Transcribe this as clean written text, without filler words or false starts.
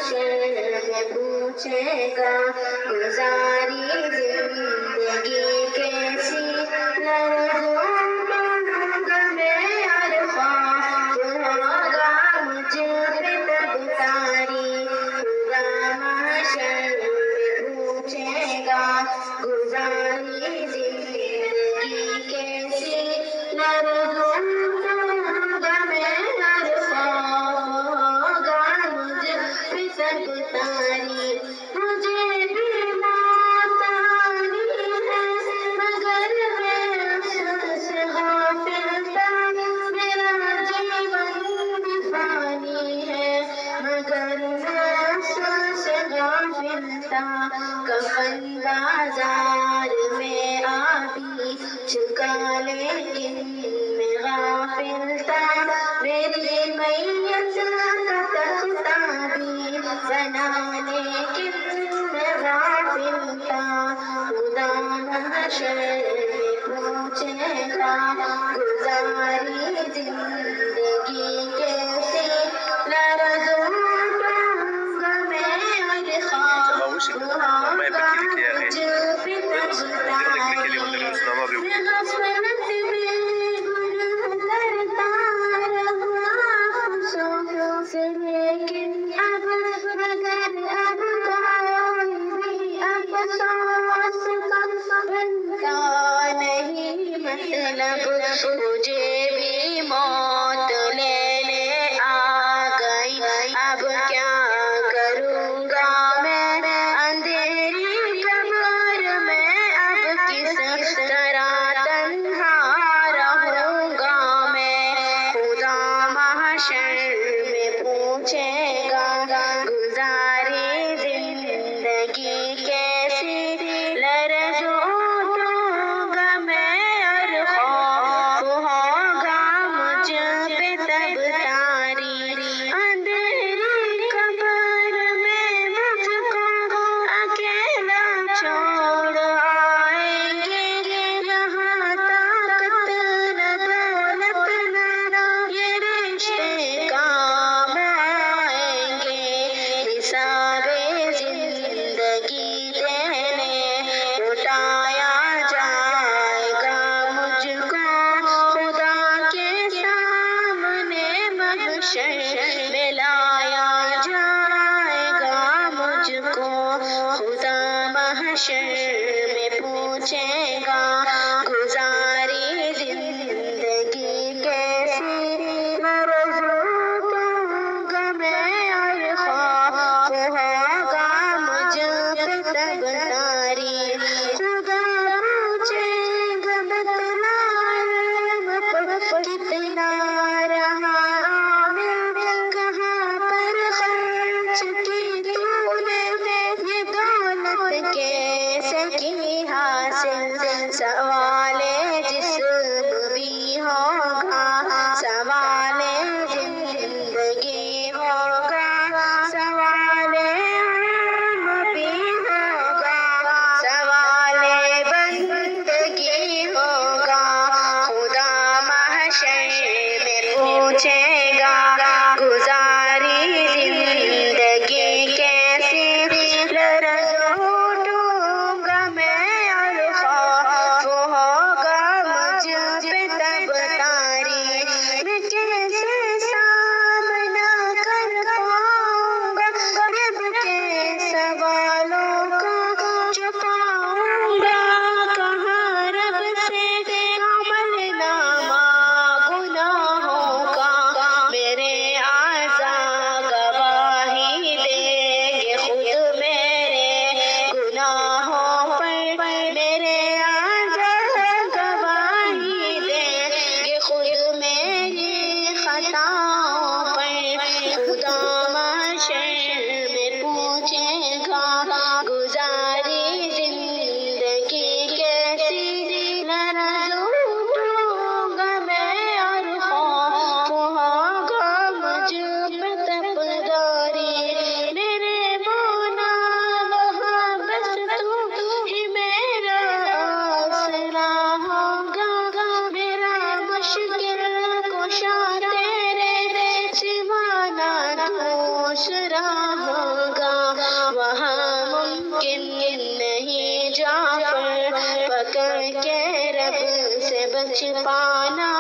محشر میں پوچھے گا گزاری زندگی کیسی لرزوں غم عرفات ہوگا مجھ پہ تب تاری خدا محشر میں پوچھے گا گزاری زندگی کیسی لرزوں غم عرفات ہوگا مجھ پہ تب تاری مجھے بھی موت آنی ہے مگر میں افسوس غافل تھا میرا جیون بھی فانی ہے مگر میں افسوس غافل تھا کفن بازار میں آبی چکا لیکن میں غافل تھا میری میت کا تختہ بھی بنا لیکن میں غافل تھا خدا محشر میں پوچھے گا گزاری زندگی کیسی لرزوں غم عرفات ہوگا مجھ پہ تب تاری میں غفلت میں گناہ کرتا رہا افسوس سے لیکن اب مگر اب کوئی بھی افسوس کا بنتا نہیں مطلب مجھے بھی موت لینے آ گئی اب کیا کروں گا میں اندھیری قبر میں اب کس طرح تنہا رہوں گا میں خدا محشر میں پوچھے گا گزاری زندگی کیسی لرزوں غم عرفات ہوگا مجھ پہ تب تاری اندھیری قبر میں مجھ کو اکیلا چھوڑ آئیں گے یہاں طاقت نہ دولت نہ یہ رشتے کام آئیں گے حساب زندگی دینے اٹھایا جائے گا مجھ کو خدا کے سامنے محشر میں لایا جائے گا مجھ کو خدا محشر میں پوچھے گا گزاری زندگی کیسی لرزوں غم عرفات ہوگا مجھ پہ تب تاری خدا پوچھے گا بتلا کتنا رہا عامل کہاں پر خرچ کی تو نے یہ دولت کیسے کی حاصل سوال جسم بھی ہوگا سوال زندگی ہوگا سوال علم بھی ہوگا سوال بندگی ہوگا خدا محشر میں پوچھے گا گزاری زندگی کیسی لرزوں غم عرفات ہوگا مجھ پہ تب تاری میں کیسے سامنا کر پاؤں گا رب کے سوالوں کا چھپاؤں گا کہاں رب سے عمل نامہ گناہوں کا میرے اعضاء گواہی دیں گے خود میرے گناہوں پر میرے اعضاء گواہی دیں گے خود میری خطاؤں پر خدا محشر میں پوچھے گا گزاری زندگی کیسی لرزوں غم عرفات ہوگا مجھ پہ تب تاری میرے مولا وہاں بس تو ہی میرا آسرا ہوگا میرا مشکل کشا تیرے سوا نہ دوسرا ہوگا سچ پانا